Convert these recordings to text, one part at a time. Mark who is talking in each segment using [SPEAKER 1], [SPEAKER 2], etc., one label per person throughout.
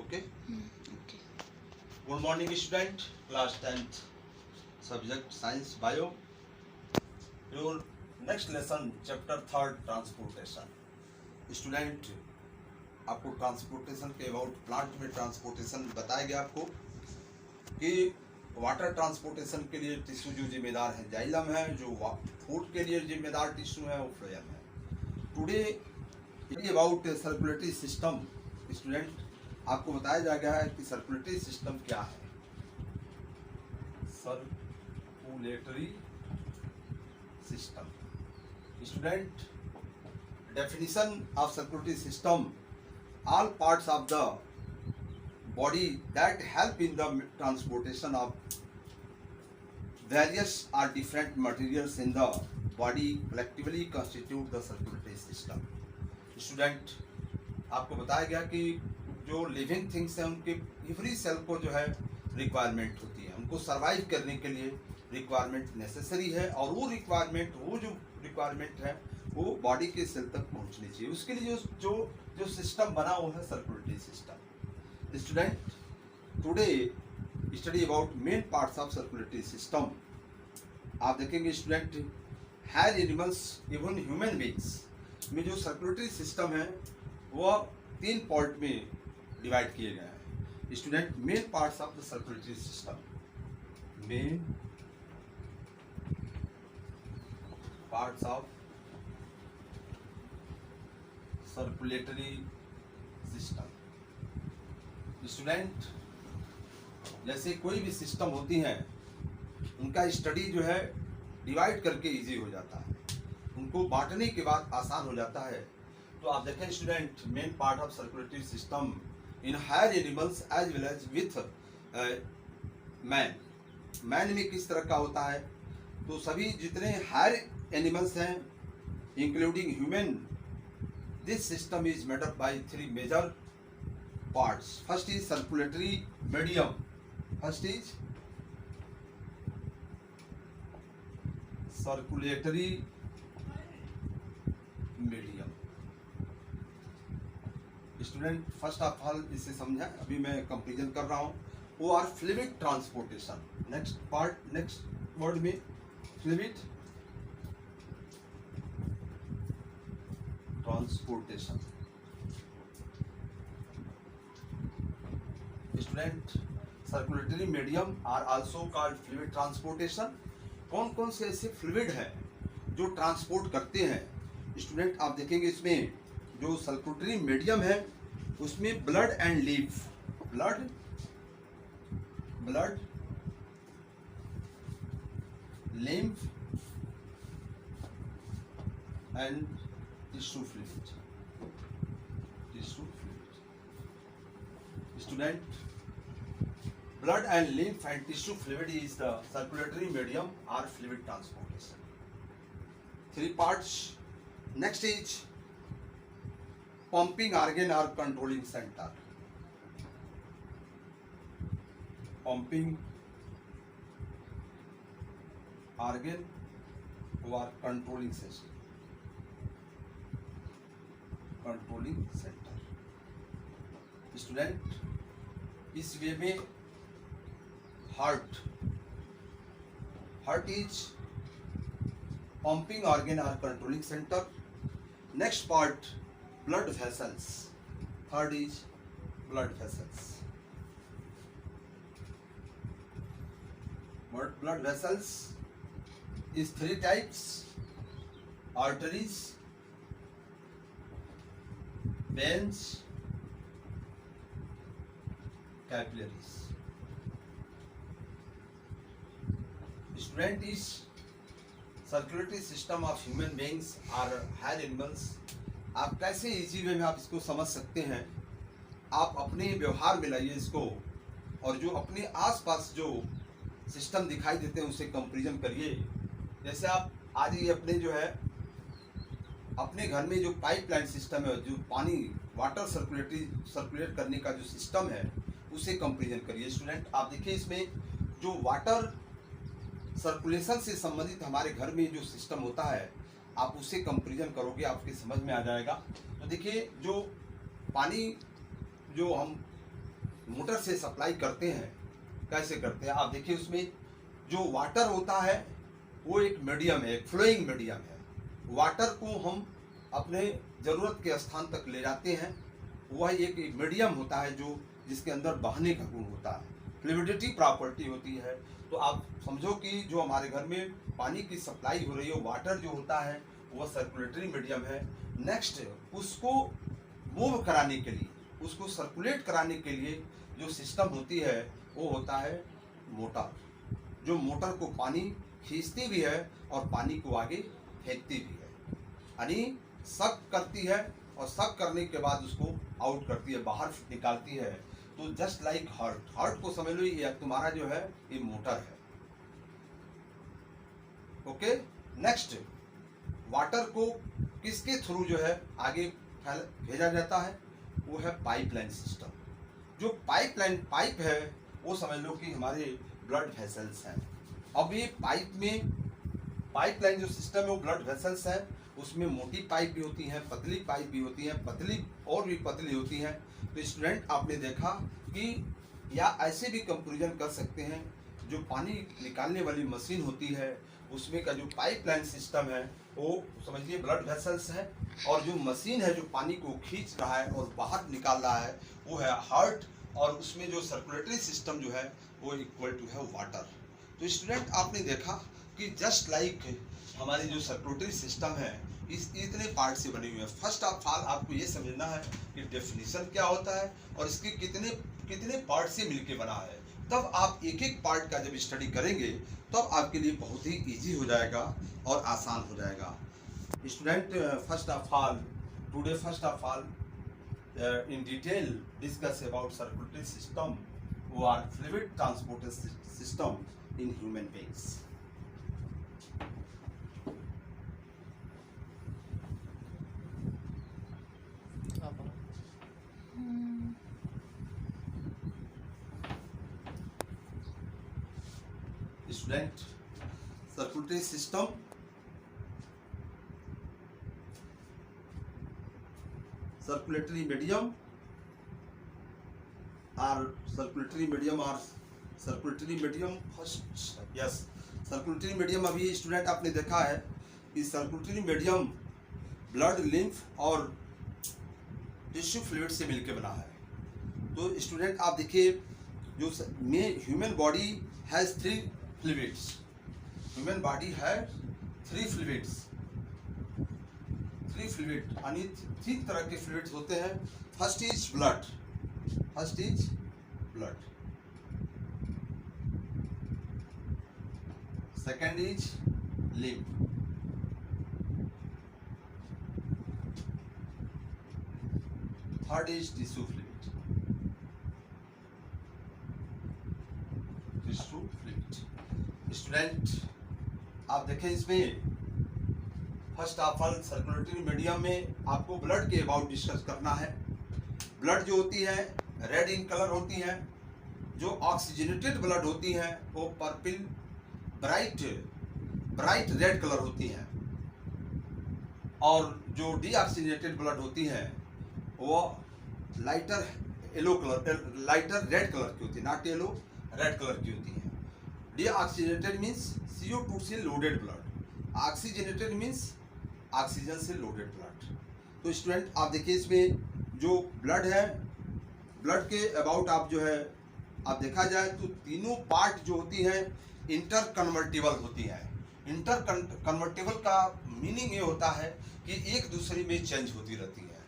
[SPEAKER 1] Okay.
[SPEAKER 2] Okay.
[SPEAKER 1] Good morning, student. Class 10th subject Science Bio. Your next lesson, chapter 3rd, Transportation. Student, आपको transportation के about plant में transportation बताया गया आपको कि वाटर ट्रांसपोर्टेशन के लिए टिश्यू जो जिम्मेदार है जाइलम है, जो फूड के लिए जिम्मेदार टिश्यू है वो फ्लोएम है। Today about circulatory system. Student, आपको बताया जा गया है कि सर्कुलेटरी सिस्टम क्या है। Circulatory system. Student, definition of circulatory system: all parts of the body that help in the transportation of various or different materials in the body collectively constitute the circulatory system. Student, आपको बताया गया कि जो living things हैं उनके every cell को जो है रिक्वायरमेंट होती है, उनको सर्वाइव करने के लिए रिक्वायरमेंट नेसेसरी है, और वो रिक्वायरमेंट है वो बॉडी के सेल तक पहुंचनी चाहिए। उसके लिए जो सिस्टम बना वो है circulatory system. Student, today study about main parts of circulatory system. आप देखेंगे student, higher animals even human beings में जो सर्कुलेटरी सिस्टम है वह 3 पार्ट में डिवाइड किए गए हैं। Student, main parts of the circulatory system, main parts of circulatory system. Student, जैसे कोई भी सिस्टम होती हैं उनका स्टडी जो है डिवाइड करके इजी हो जाता है, उनको बांटने के बाद आसान हो जाता है। तो आप देखें student, main part of circulatory system in higher animals as well as with man में किस तरह का होता है। तो सभी जितने हायर एनिमल्स हैं including human, this system is made up by 3 major parts. First is circulatory medium. First is circulatory medium. Student, first of all इसे समझा, अभी मैं कंपेरिजन कर रहा हूँ। वो are fluid transportation. Next part, next word में fluid transportation. Student, circulatory medium are also called fluid transportation. कौन कौन से ऐसे फ्लूइड हैं जो ट्रांसपोर्ट करते हैं? स्टूडेंट, आप देखेंगे इसमें जो सर्कुलेटरी मीडियम है उसमें blood and leaf, blood lymph and tissue fluid. Student, blood and lymph and tissue fluid is the circulatory medium or fluid transportation. 3 parts. Next is pumping organ or controlling center. Pumping organ or controlling system. Controlling centre. Student, इस वे में heart is pumping organ और controlling centre. Next part blood vessels. Third is blood vessels. Blood vessels is 3 types: arteries, veins, capillaries. Student, is circulatory system of human beings or higher animals। आप कैसे easy way में आप इसको समझ सकते हैं? आप अपने व्यवहार में लाइए इसको, और जो अपने आसपास जो सिस्टम दिखाई देते हैं उसे कंपेरिजन करिए। जैसे आप आज ये अपने जो है अपने घर में जो पाइपलाइन सिस्टम है, जो पानी वाटर सर्कुलेट करने का जो सिस्टम है उसे कंपेरिजन करिए। स्टूडेंट, आप देखिए इसमें जो वाटर सर्कुलेशन से संबंधित हमारे घर में जो सिस्टम होता है आप उसे कंपेरिजन करोगे, आपके समझ में आ जाएगा। तो देखिए, जो पानी जो हम मोटर से सप्लाई करते हैं। कैसे करते हैं आप देखिए, उसमें जो वाटर होता है वो एक मीडियम है, एक फ्लोइंग मीडियम है। वाटर को हम अपने ज़रूरत के स्थान तक ले जाते हैं। वह एक मीडियम होता है जो जिसके अंदर बहने का गुण होता है, फ्लूइडिटी प्रॉपर्टी होती है। तो आप समझो कि जो हमारे घर में पानी की सप्लाई हो रही है, वाटर जो होता है वह सर्कुलेटरी मीडियम है। नेक्स्ट, उसको मूव कराने के लिए, उसको सर्कुलेट कराने के लिए जो सिस्टम होती है वो होता है मोटर, जो मोटर को पानी खींचती भी है और पानी को आगे फेंकती भी है, यानी सक करती है और सक करने के बाद उसको आउट करती है, बाहर निकालती है। तो जस्ट लाइक हार्ट को समझ लो, ये तुम्हारा जो है ये मोटर है। ओके, नेक्स्ट, वाटर को किसके थ्रू जो है आगे भेजा जाता है, वो है पाइपलाइन सिस्टम। जो पाइप है वो समझ लो कि हमारे ब्लड वेसल्स हैं। अब ये पाइपलाइन जो सिस्टम है वो ब्लड वेसल्स है। उसमें मोटी पाइप भी होती हैं, पतली पाइप भी होती हैं, पतली और भी पतली होती हैं। तो स्टूडेंट आपने देखा कि या ऐसे भी कंपैरिजन कर सकते हैं, जो पानी निकालने वाली मशीन होती है उसमें का जो पाइपलाइन सिस्टम है वो समझिए ब्लड वेसल्स है, और जो मशीन है जो पानी को खींच रहा है और बाहर निकाल रहा है वो है हार्ट, और उसमें जो सर्कुलेटरी सिस्टम जो है वो इक्वल टू है वाटर। तो स्टूडेंट आपने देखा कि जस्ट लाइक हमारी जो सर्कुलेटरी सिस्टम है इस इतने पार्ट से बनी हुई है। फर्स्ट ऑफ ऑल आपको ये समझना है कि डेफिनेशन क्या होता है और इसके कितने पार्ट से मिलके बना है। तब आप एक एक पार्ट का जब स्टडी करेंगे तब आपके लिए बहुत ही इजी हो जाएगा और आसान हो जाएगा। Student, first of all in detail discuss about circulatory system or fluid transport system in human beings. Student, circulatory system circulatory medium first, yes, circulatory medium. अभी स्टूडेंट आपने देखा है कि सर्कुलेटरी मीडियम ब्लड, लिम्फ और tissue fluid से मिलकर बना है। तो स्टूडेंट आप देखिए, जो human body has 3 fluids, human body has 3 fluids, 3 fluid यानी 3 तरह के फ्लूइड्स होते हैं। First is blood, second is lymph, third is tissue fluid. Student आप देखें, इसमें first of all circulatory medium में आपको ब्लड के अबाउट डिस्कस करना है। ब्लड जो होती है रेड इन कलर होती है, जो ऑक्सीजनेटेड ब्लड होती है वो पर्पल ब्राइट रेड कलर होती हैं, और जो डीऑक्सीजनेटेड ब्लड होती है वो लाइटर रेड कलर की होती है, नॉट येलो, रेड कलर की होती है। डीऑक्सीजनेटेड मीन्स CO2 से loaded blood, oxygenated means oxygen से लोडेड ब्लड। तो स्टूडेंट आप देखिए, इसमें जो ब्लड है, ब्लड के अबाउट आप जो है आप देखा जाए तो तीनों पार्ट जो होती हैं इंटर कन्वर्टिबल होती है। इंटर कन्वर्टिबल का मीनिंग ये होता है कि एक दूसरे में चेंज होती रहती है,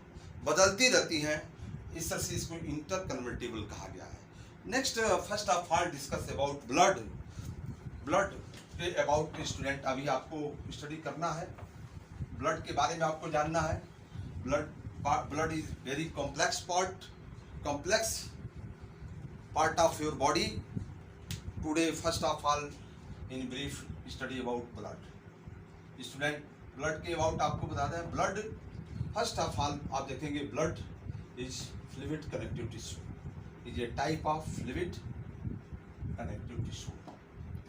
[SPEAKER 1] बदलती रहती हैं, इस तरह से इसको इंटर कन्वर्टिबल कहा गया है। Next, first of all discuss about blood के अबाउट स्टूडेंट अभी आपको स्टडी करना है। ब्लड के बारे में आपको जानना है। Blood is very complex part of your body. Today first of all in brief study about blood. Student blood के अबाउट आपको बता दें, ब्लड फर्स्ट ऑफ ऑल आप देखेंगे blood is fluid connective tissue, is a type of fluid connective tissue.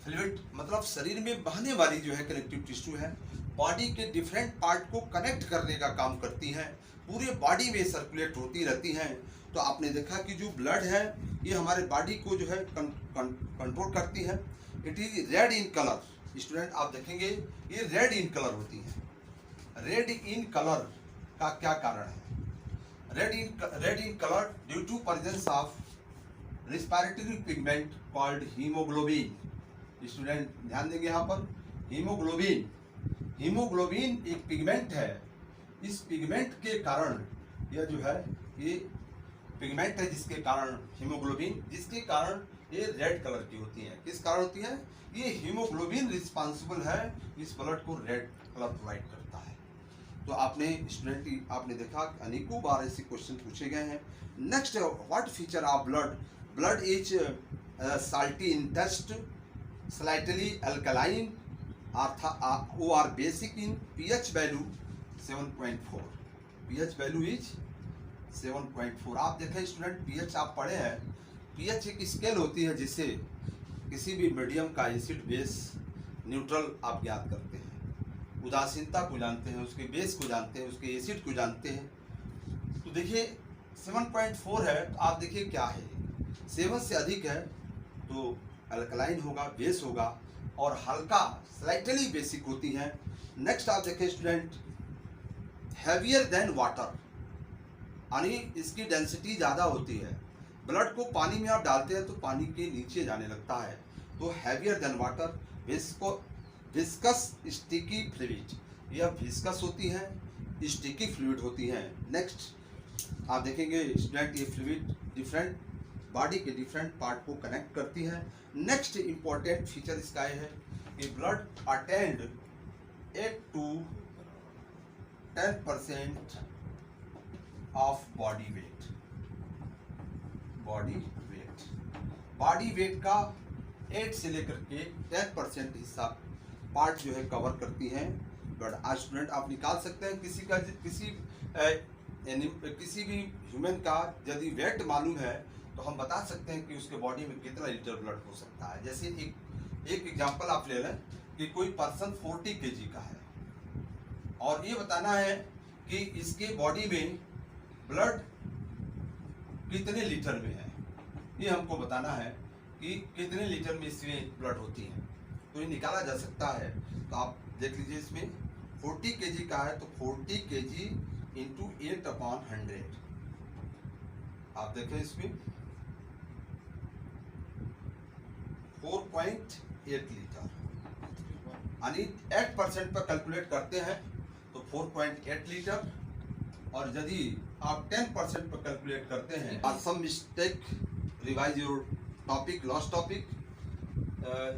[SPEAKER 1] Fluid मतलब शरीर में बहने वाली जो है कनेक्टिव टिश्यू है, बॉडी के डिफरेंट पार्ट को कनेक्ट करने का काम करती हैं, पूरे बॉडी में सर्कुलेट होती रहती हैं तो आपने देखा कि जो ब्लड है ये हमारे बॉडी को जो है कंट्रोल करती है। It is red in colour. Student आप देखेंगे ये रेड इन कलर होती है। रेड इन कलर का क्या कारण है? Red in colour due to presence of respiratory pigment called haemoglobin. Student ध्यान देंगे यहाँ पर, हीमोग्लोबिन एक पिगमेंट है। इस पिगमेंट के कारण यह जो है ये पिगमेंट है जिसके कारण हीमोग्लोबिन, जिसके कारण ये रेड कलर की होती है। किस कारण होती है? ये हीमोग्लोबिन रिस्पांसिबल है, इस ब्लड को रेड कलर प्रोवाइड करता है। तो आपने स्टूडेंट आपने देखा अनेकों बार ऐसे क्वेश्चन पूछे गए हैं। Next, what feature of blood? Blood is salty in taste, slightly alkaline, or basic in pH value 7.4। pH value is 7.4। आप देखें स्टूडेंट, pH आप पढ़े हैं, pH एक स्केल होती है जिससे किसी भी मीडियम का एसिड बेस न्यूट्रल आप ज्ञात करते हैं। उदासीनता को जानते हैं, उसके बेस को जानते हैं, उसके एसिड को जानते हैं। तो देखिए 7.4 है, तो आप देखिए क्या है, 7 से अधिक है तो अल्कलाइन होगा, बेस होगा, और हल्का स्लाइटली बेसिक होती है। नेक्स्ट आप देखें स्टूडेंट, हैवियर देन वाटर, यानी इसकी डेंसिटी ज़्यादा होती है। ब्लड को पानी में आप डालते हैं तो पानी के नीचे जाने लगता है, तो heavier than water. Viscous sticky fluid, यह विस्कस होती है, स्टिकी फ्लूइड होती है। नेक्स्ट आप देखेंगे स्टूडेंट, ये फ्लूइड डिफरेंट बॉडी के डिफरेंट पार्ट को कनेक्ट करती है। नेक्स्ट इंपॉर्टेंट फीचर इसका है कि blood attend 8 to 10% of body weight. Body weight का 8 से लेकर के 10% हिस्सा पार्ट जो है कवर करती है ब्लड। आज स्टूडेंट आप निकाल सकते हैं किसी भी ह्यूमन का यदि वेट मालूम है तो हम बता सकते हैं कि उसके बॉडी में कितना लीटर ब्लड हो सकता है। जैसे एक एग्जांपल आप ले लें कि कोई पर्सन 40 kg का है और ये बताना है कि इसके बॉडी में ब्लड कितने लीटर में है, ये हमको बताना है कि कितने लीटर में इसमें ब्लड होती है, तो ये निकाला जा सकता है। तो आप देख लीजिए, इसमें 40 kg का है तो 40 kg इंटू 8/100। आप देखें इसमें 4.8 लीटर, यानी 8% पर कैलकुलेट करते हैं तो 4.8 लीटर, और यदि आप 10% पर कैलकुलेट करते हैं, some mistake, revise your topic, lost topic.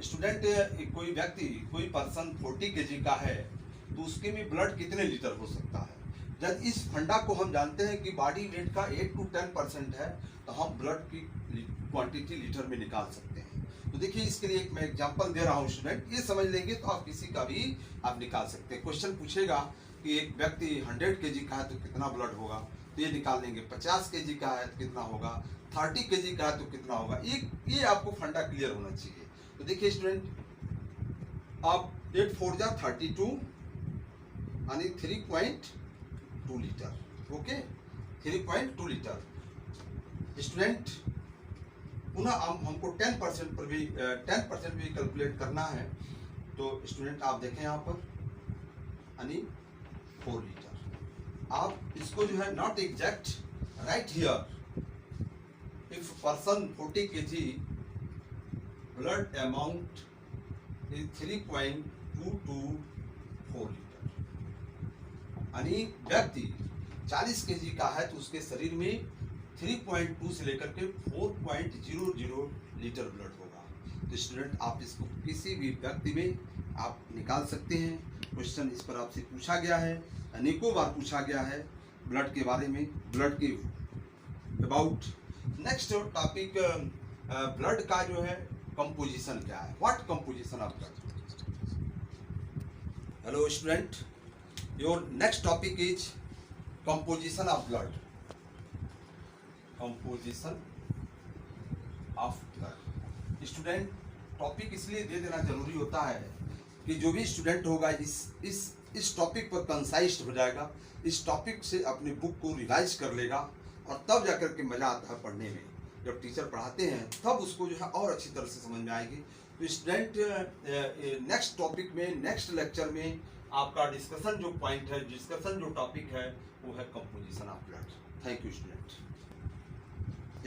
[SPEAKER 1] Student, कोई व्यक्ति, कोई पर्सन 40 kg का है तो उसके में ब्लड कितने लीटर हो सकता है? जब इस फंडा को हम जानते हैं कि बॉडी वेट का 8 to 10% है तो हम ब्लड की क्वांटिटी लीटर में निकाल सकते हैं। तो देखिए इसके लिए एक मैं एग्जांपल दे रहा हूँ स्टूडेंट, ये समझ लेंगे तो आप किसी का भी आप निकाल सकते हैं। क्वेश्चन पूछेगा कि एक व्यक्ति 100 kg का है तो कितना ब्लड होगा, तो ये निकाल लेंगे। 50 kg का है तो कितना होगा, 30 kg का है तो कितना होगा, ये आपको फंडा क्लियर होना चाहिए। तो देखिए स्टूडेंट, आप 8 4 जा 32 यानी 3.2 लीटर। Okay, 3.2 litre. स्टूडेंट पुनः हमको 10% पर भी 10% भी कैलकुलेट करना है, तो स्टूडेंट आप देखें यहाँ पर यानी 4 लीटर। आप इसको जो है not exact, right here, if person 40 kg blood amount is 3.224 litre, यानी व्यक्ति 40 kg का है तो उसके शरीर में 3.2 से लेकर के 4.00 लीटर ब्लड होगा। तो स्टूडेंट आप इसको किसी भी व्यक्ति में आप निकाल सकते हैं। क्वेश्चन इस पर आपसे पूछा गया है, अनेकों बार पूछा गया है ब्लड के बारे में, ब्लड के अबाउट। नेक्स्ट टॉपिक, ब्लड का जो है कंपोजिशन क्या है, what composition of blood. Hello student, your next topic is composition of blood. Composition of blood. Student, topic इसलिए दे देना जरूरी होता है कि जो भी स्टूडेंट होगा इस टॉपिक पर कंसाइज्ड हो जाएगा, इस टॉपिक से अपने बुक को रिवाइज कर लेगा, और तब जाकर के मज़ा आता है पढ़ने में। जब टीचर पढ़ाते हैं तब उसको जो है और अच्छी तरह से समझ में आएगी। तो स्टूडेंट, नेक्स्ट टॉपिक में, नेक्स्ट लेक्चर में आपका डिस्कशन जो पॉइंट है, डिस्कशन जो टॉपिक है वो है composition of blood. Thank you student.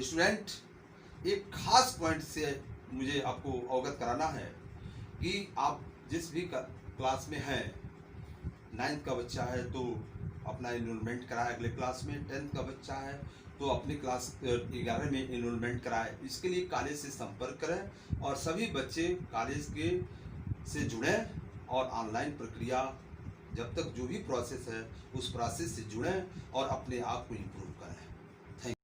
[SPEAKER 1] Student, एक खास पॉइंट से मुझे आपको अवगत कराना है कि आप जिस भी क्लास में हैं, 9th का बच्चा है तो अपना इनरोलमेंट कराए अगले क्लास में, 10th का बच्चा है तो अपनी क्लास 11 में इनरोलमेंट कराए। इसके लिए कॉलेज से संपर्क करें और सभी बच्चे कॉलेज के से जुड़ें और ऑनलाइन प्रक्रिया जब तक जो भी प्रोसेस है उस प्रोसेस से जुड़ें और अपने आप को इम्प्रूव करें।